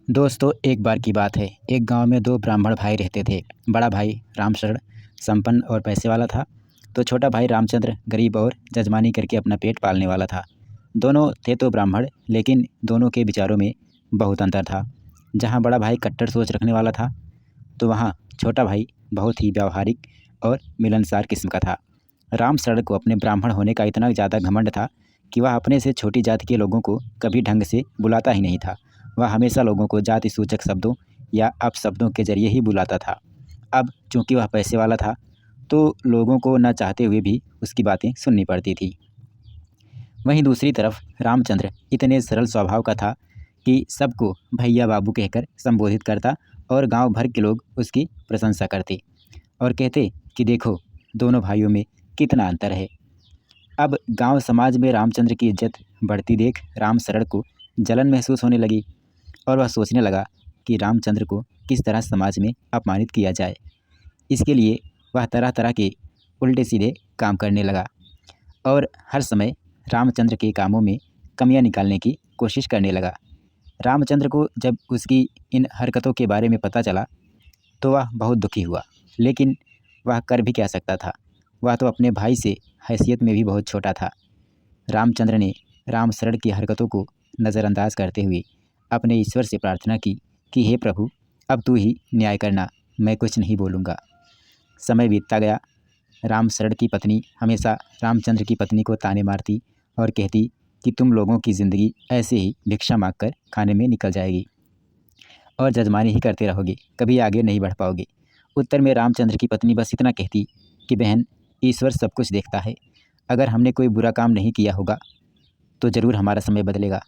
दोस्तों, एक बार की बात है। एक गांव में दो ब्राह्मण भाई रहते थे। बड़ा भाई रामशरण संपन्न और पैसे वाला था, तो छोटा भाई रामचंद्र गरीब और जजमानी करके अपना पेट पालने वाला था। दोनों थे तो ब्राह्मण, लेकिन दोनों के विचारों में बहुत अंतर था। जहाँ बड़ा भाई कट्टर सोच रखने वाला था, तो वहाँ छोटा भाई बहुत ही व्यावहारिक और मिलनसार किस्म का था। रामशरण को अपने ब्राह्मण होने का इतना ज़्यादा घमंड था कि वह अपने से छोटी जाति के लोगों को कभी ढंग से बुलाता ही नहीं था। वह हमेशा लोगों को जाति सूचक शब्दों या अपशब्दों के जरिए ही बुलाता था। अब चूंकि वह पैसे वाला था, तो लोगों को न चाहते हुए भी उसकी बातें सुननी पड़ती थी। वहीं दूसरी तरफ रामचंद्र इतने सरल स्वभाव का था कि सबको भैया बाबू कहकर संबोधित करता, और गांव भर के लोग उसकी प्रशंसा करते और कहते कि देखो, दोनों भाइयों में कितना अंतर है। अब गांव समाज में रामचंद्र की इज्जत बढ़ती देख राम शरण को जलन महसूस होने लगी, और वह सोचने लगा कि रामचंद्र को किस तरह समाज में अपमानित किया जाए। इसके लिए वह तरह तरह के उल्टे सीधे काम करने लगा, और हर समय रामचंद्र के कामों में कमियां निकालने की कोशिश करने लगा। रामचंद्र को जब उसकी इन हरकतों के बारे में पता चला, तो वह बहुत दुखी हुआ, लेकिन वह कर भी क्या सकता था। वह तो अपने भाई से हैसियत में भी बहुत छोटा था। रामचंद्र ने रामशरण की हरकतों को नज़रअंदाज करते हुए अपने ईश्वर से प्रार्थना की कि हे प्रभु, अब तू ही न्याय करना, मैं कुछ नहीं बोलूँगा। समय बीतता गया। रामशरण की पत्नी हमेशा रामचंद्र की पत्नी को ताने मारती और कहती कि तुम लोगों की ज़िंदगी ऐसे ही भिक्षा मांगकर खाने में निकल जाएगी और जजमानी ही करते रहोगे, कभी आगे नहीं बढ़ पाओगे। उत्तर में रामचंद्र की पत्नी बस इतना कहती कि बहन, ईश्वर सब कुछ देखता है। अगर हमने कोई बुरा काम नहीं किया होगा, तो ज़रूर हमारा समय बदलेगा।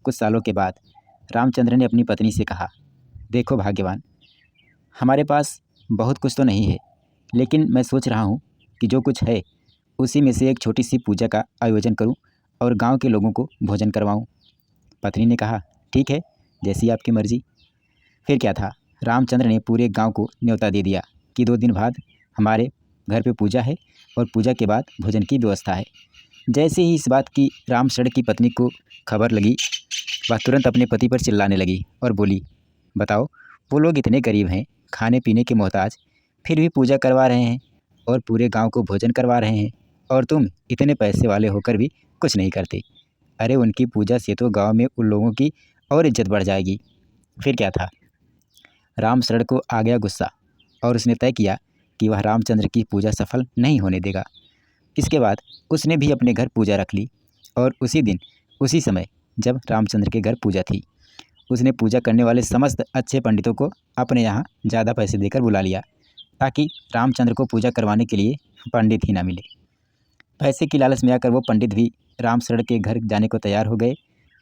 कुछ सालों के बाद रामचंद्र ने अपनी पत्नी से कहा, देखो भाग्यवान, हमारे पास बहुत कुछ तो नहीं है, लेकिन मैं सोच रहा हूँ कि जो कुछ है उसी में से एक छोटी सी पूजा का आयोजन करूँ और गांव के लोगों को भोजन करवाऊँ। पत्नी ने कहा, ठीक है, जैसी आपकी मर्जी। फिर क्या था, रामचंद्र ने पूरे गांव को न्योता दे दिया कि 2 दिन बाद हमारे घर पे पूजा है और पूजा के बाद भोजन की व्यवस्था है। जैसे ही इस बात की रामशरण की पत्नी को खबर लगी, वह तुरंत अपने पति पर चिल्लाने लगी और बोली, बताओ, वो लोग इतने गरीब हैं, खाने पीने के मोहताज, फिर भी पूजा करवा रहे हैं और पूरे गांव को भोजन करवा रहे हैं, और तुम इतने पैसे वाले होकर भी कुछ नहीं करते। अरे उनकी पूजा से तो गांव में उन लोगों की और इज्जत बढ़ जाएगी। फिर क्या था, रामशरण को आ गया गुस्सा, और उसने तय किया कि वह रामचंद्र की पूजा सफल नहीं होने देगा। इसके बाद उसने भी अपने घर पूजा रख ली, और उसी दिन उसी समय जब रामचंद्र के घर पूजा थी, उसने पूजा करने वाले समस्त अच्छे पंडितों को अपने यहाँ ज़्यादा पैसे देकर बुला लिया, ताकि रामचंद्र को पूजा करवाने के लिए पंडित ही ना मिले। पैसे की लालच में आकर वो पंडित भी रामशरण के घर जाने को तैयार हो गए,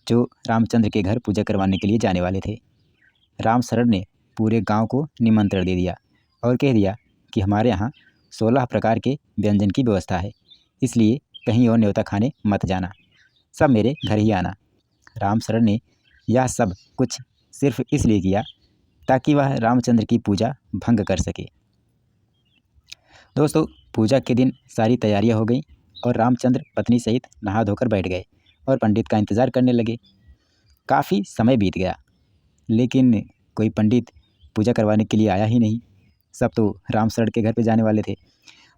जो रामचंद्र के घर पूजा करवाने के लिए जाने वाले थे। रामशरण ने पूरे गांव को निमंत्रण दे दिया और कह दिया कि हमारे यहाँ 16 प्रकार के व्यंजन की व्यवस्था है, इसलिए कहीं और न्योता खाने मत जाना, सब मेरे घर ही आना। रामशरण ने यह सब कुछ सिर्फ इसलिए किया ताकि वह रामचंद्र की पूजा भंग कर सके। दोस्तों, पूजा के दिन सारी तैयारियां हो गईं और रामचंद्र पत्नी सहित नहा धोकर बैठ गए और पंडित का इंतज़ार करने लगे। काफ़ी समय बीत गया, लेकिन कोई पंडित पूजा करवाने के लिए आया ही नहीं। सब तो रामशरण के घर पे जाने वाले थे।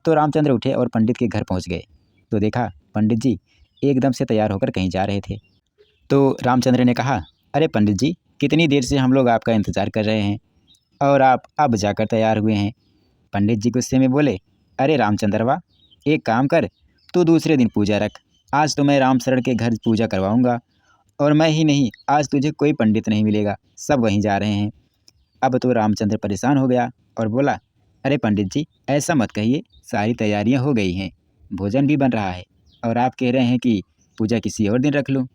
तो रामचंद्र उठे और पंडित के घर पहुंच गए, तो देखा पंडित जी एकदम से तैयार होकर कहीं जा रहे थे। तो रामचंद्र ने कहा, अरे पंडित जी, कितनी देर से हम लोग आपका इंतज़ार कर रहे हैं और आप अब जाकर तैयार हुए हैं। पंडित जी गुस्से में बोले, अरे रामचंद्रवा, एक काम कर, तू दूसरे दिन पूजा रख। आज तो मैं रामशरण के घर पूजा करवाऊंगा, और मैं ही नहीं, आज तुझे कोई पंडित नहीं मिलेगा, सब वहीं जा रहे हैं। अब तो रामचंद्र परेशान हो गया और बोला, अरे पंडित जी, ऐसा मत कहिए, सारी तैयारियां हो गई हैं, भोजन भी बन रहा है, और आप कह रहे हैं कि पूजा किसी और दिन रख लूँ।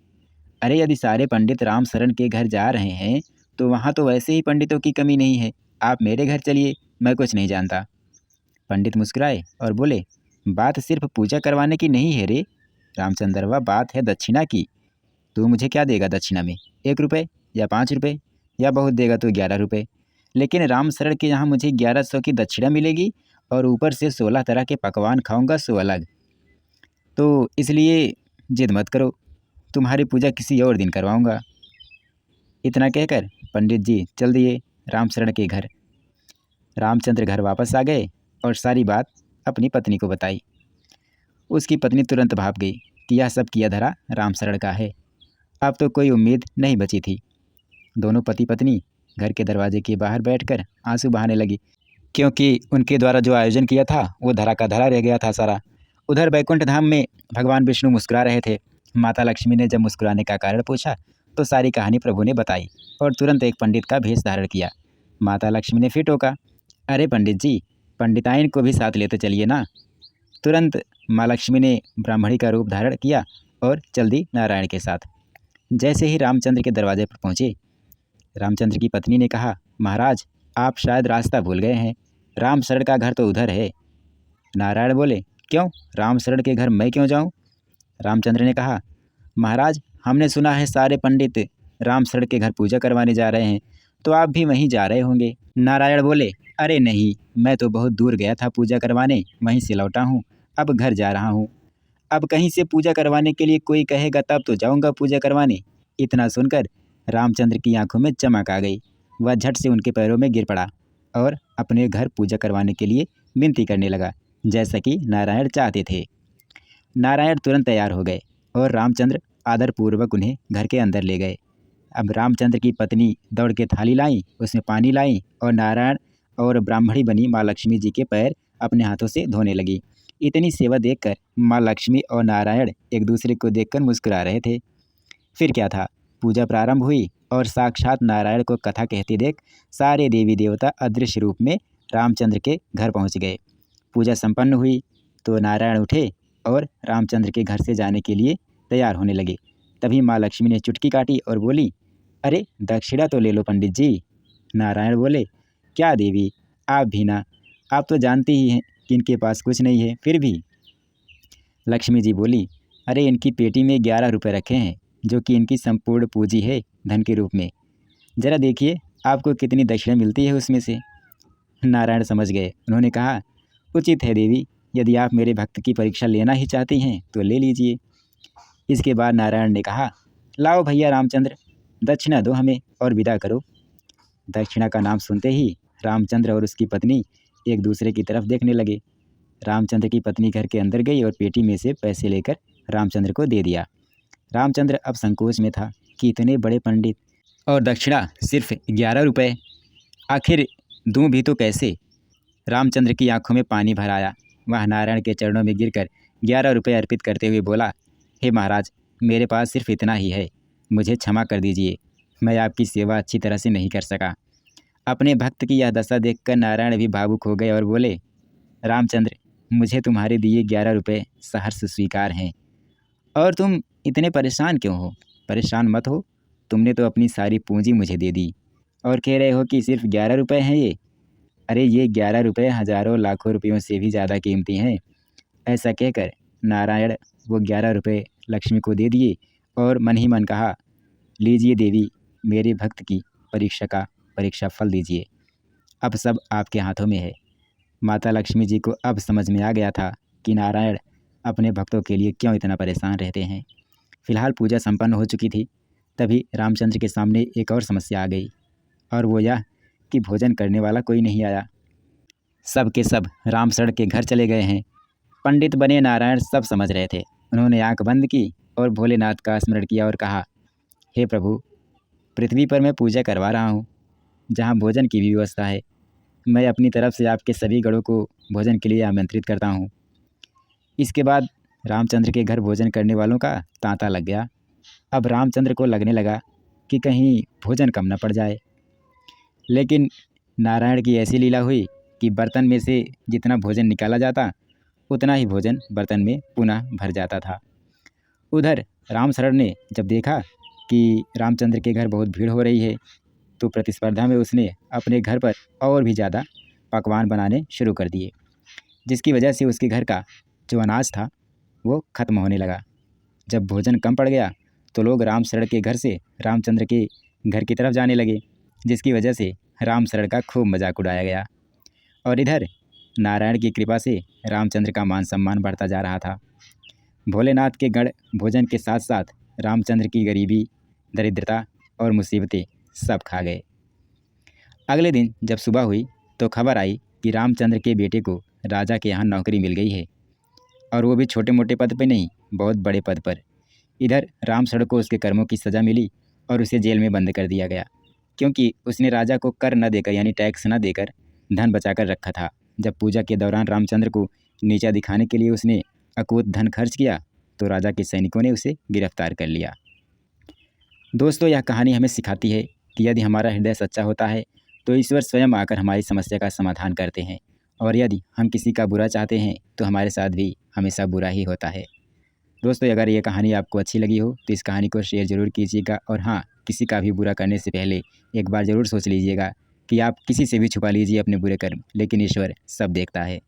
अरे यदि सारे पंडित रामशरण के घर जा रहे हैं, तो वहाँ तो वैसे ही पंडितों की कमी नहीं है। आप मेरे घर चलिए, मैं कुछ नहीं जानता। पंडित मुस्कुराए और बोले, बात सिर्फ पूजा करवाने की नहीं है रे रामचंद्रवा, बात है दक्षिणा की। तू मुझे क्या देगा दक्षिणा में, 1 रुपये या 5 रुपये, या बहुत देगा तो 11 रुपये। लेकिन रामशरण के यहाँ मुझे 1100 की दक्षिणा मिलेगी, और ऊपर से 16 तरह के पकवान खाऊंगा, सो अलग। तो इसलिए जिद मत करो, तुम्हारी पूजा किसी और दिन करवाऊंगा। इतना कहकर पंडित जी चल दिए रामशरण के घर। रामचंद्र घर वापस आ गए और सारी बात अपनी पत्नी को बताई। उसकी पत्नी तुरंत भाप गई कि यह सब किया धरा रामशरण का है। अब तो कोई उम्मीद नहीं बची थी। दोनों पति पत्नी घर के दरवाजे के बाहर बैठकर आंसू बहाने लगी, क्योंकि उनके द्वारा जो आयोजन किया था वो धरा का धरा रह गया था सारा। उधर बैकुंठ धाम में भगवान विष्णु मुस्कुरा रहे थे। माता लक्ष्मी ने जब मुस्कुराने का कारण पूछा तो सारी कहानी प्रभु ने बताई और तुरंत एक पंडित का भेष धारण किया। माता लक्ष्मी ने फिर टोका, अरे पंडित जी, पंडिताइन को भी साथ लेते चलिए ना। तुरंत माँ लक्ष्मी ने ब्राह्मणी का रूप धारण किया और चल दी नारायण के साथ। जैसे ही रामचंद्र के दरवाजे पर पहुँचे, रामचंद्र की पत्नी ने कहा, महाराज आप शायद रास्ता भूल गए हैं, रामशरण का घर तो उधर है। नारायण बोले, क्यों, रामशरण के घर मैं क्यों जाऊं? रामचंद्र ने कहा, महाराज हमने सुना है सारे पंडित रामशरण के घर पूजा करवाने जा रहे हैं, तो आप भी वहीं जा रहे होंगे। नारायण बोले, अरे नहीं, मैं तो बहुत दूर गया था पूजा करवाने, वहीं से लौटा हूँ, अब घर जा रहा हूँ। अब कहीं से पूजा करवाने के लिए कोई कहेगा तब तो जाऊँगा पूजा करवाने। इतना सुनकर रामचंद्र की आंखों में चमक आ गई। वह झट से उनके पैरों में गिर पड़ा और अपने घर पूजा करवाने के लिए विनती करने लगा, जैसा कि नारायण चाहते थे। नारायण तुरंत तैयार हो गए और रामचंद्र आदरपूर्वक उन्हें घर के अंदर ले गए। अब रामचंद्र की पत्नी दौड़ के थाली लाई, उसमें पानी लाई और नारायण और ब्राह्मणी बनी माँ लक्ष्मी जी के पैर अपने हाथों से धोने लगी। इतनी सेवा देखकर माँ लक्ष्मी और नारायण एक दूसरे को देखकर मुस्कुरा रहे थे। फिर क्या था, पूजा प्रारंभ हुई और साक्षात नारायण को कथा कहते देख सारे देवी देवता अदृश्य रूप में रामचंद्र के घर पहुंच गए। पूजा संपन्न हुई तो नारायण उठे और रामचंद्र के घर से जाने के लिए तैयार होने लगे। तभी माँ लक्ष्मी ने चुटकी काटी और बोली, अरे दक्षिणा तो ले लो पंडित जी। नारायण बोले, क्या देवी, आप भी ना, आप तो जानती ही हैं कि इनके पास कुछ नहीं है, फिर भी। लक्ष्मी जी बोली, अरे इनकी पेटी में 11 रुपये रखे हैं, जो कि इनकी संपूर्ण पूंजी है धन के रूप में। ज़रा देखिए आपको कितनी दक्षिणा मिलती है उसमें से। नारायण समझ गए। उन्होंने कहा, उचित है देवी, यदि आप मेरे भक्त की परीक्षा लेना ही चाहती हैं तो ले लीजिए। इसके बाद नारायण ने कहा, लाओ भैया रामचंद्र, दक्षिणा दो हमें और विदा करो। दक्षिणा का नाम सुनते ही रामचंद्र और उसकी पत्नी एक दूसरे की तरफ देखने लगे। रामचंद्र की पत्नी घर के अंदर गई और पेटी में से पैसे लेकर रामचंद्र को दे दिया। रामचंद्र अब संकोच में था कि इतने बड़े पंडित और दक्षिणा सिर्फ 11 रुपये, आखिर दूं भी तो कैसे। रामचंद्र की आंखों में पानी भर आया। वह नारायण के चरणों में गिरकर 11 रुपये अर्पित करते हुए बोला, हे महाराज, मेरे पास सिर्फ इतना ही है, मुझे क्षमा कर दीजिए, मैं आपकी सेवा अच्छी तरह से नहीं कर सका। अपने भक्त की यह दशा देखकर नारायण भी भावुक हो गए और बोले, रामचंद्र, मुझे तुम्हारे दिए 11 रुपये सहर्ष स्वीकार हैं, और तुम इतने परेशान क्यों हो? परेशान मत हो, तुमने तो अपनी सारी पूंजी मुझे दे दी और कह रहे हो कि सिर्फ 11 रुपये हैं ये। अरे ये 11 रुपये हज़ारों लाखों रुपयों से भी ज़्यादा कीमती हैं। ऐसा कहकर नारायण वो 11 रुपये लक्ष्मी को दे दिए और मन ही मन कहा, लीजिए देवी, मेरे भक्त की परीक्षा फल दीजिए, अब सब आपके हाथों में है। माता लक्ष्मी जी को अब समझ में आ गया था कि नारायण अपने भक्तों के लिए क्यों इतना परेशान रहते हैं। फिलहाल पूजा संपन्न हो चुकी थी। तभी रामचंद्र के सामने एक और समस्या आ गई, और वो यह कि भोजन करने वाला कोई नहीं आया। सब के सब रामशरण के घर चले गए हैं। पंडित बने नारायण सब समझ रहे थे। उन्होंने आंख बंद की और भोलेनाथ का स्मरण किया और कहा, हे प्रभु, पृथ्वी पर मैं पूजा करवा रहा हूँ, जहाँ भोजन की भी व्यवस्था है। मैं अपनी तरफ से आपके सभी गणों को भोजन के लिए आमंत्रित करता हूँ। इसके बाद रामचंद्र के घर भोजन करने वालों का तांता लग गया। अब रामचंद्र को लगने लगा कि कहीं भोजन कम न पड़ जाए। लेकिन नारायण की ऐसी लीला हुई कि बर्तन में से जितना भोजन निकाला जाता, उतना ही भोजन बर्तन में पुनः भर जाता था। उधर रामशरण ने जब देखा कि रामचंद्र के घर बहुत भीड़ हो रही है, तो प्रतिस्पर्धा में उसने अपने घर पर और भी ज़्यादा पकवान बनाने शुरू कर दिए, जिसकी वजह से उसके घर का जो अनाज था वो ख़त्म होने लगा। जब भोजन कम पड़ गया तो लोग रामशरण के घर से रामचंद्र के घर की तरफ जाने लगे, जिसकी वजह से रामशरण का खूब मजाक उड़ाया गया। और इधर नारायण की कृपा से रामचंद्र का मान सम्मान बढ़ता जा रहा था। भोलेनाथ के गढ़ भोजन के साथ साथ रामचंद्र की गरीबी, दरिद्रता और मुसीबतें सब खा गए। अगले दिन जब सुबह हुई तो खबर आई कि रामचंद्र के बेटे को राजा के यहाँ नौकरी मिल गई है, और वो भी छोटे मोटे पद पर नहीं, बहुत बड़े पद पर। इधर रामसड़ को उसके कर्मों की सज़ा मिली और उसे जेल में बंद कर दिया गया, क्योंकि उसने राजा को कर न देकर यानी टैक्स न देकर धन बचाकर रखा था। जब पूजा के दौरान रामचंद्र को नीचा दिखाने के लिए उसने अकूत धन खर्च किया तो राजा के सैनिकों ने उसे गिरफ्तार कर लिया। दोस्तों, यह कहानी हमें सिखाती है कि यदि हमारा हृदय सच्चा होता है तो ईश्वर स्वयं आकर हमारी समस्या का समाधान करते हैं, और यदि हम किसी का बुरा चाहते हैं तो हमारे साथ भी हमेशा बुरा ही होता है। दोस्तों, अगर ये कहानी आपको अच्छी लगी हो तो इस कहानी को शेयर ज़रूर कीजिएगा, और हाँ, किसी का भी बुरा करने से पहले एक बार ज़रूर सोच लीजिएगा कि आप किसी से भी छुपा लीजिए अपने बुरे कर्म, लेकिन ईश्वर सब देखता है।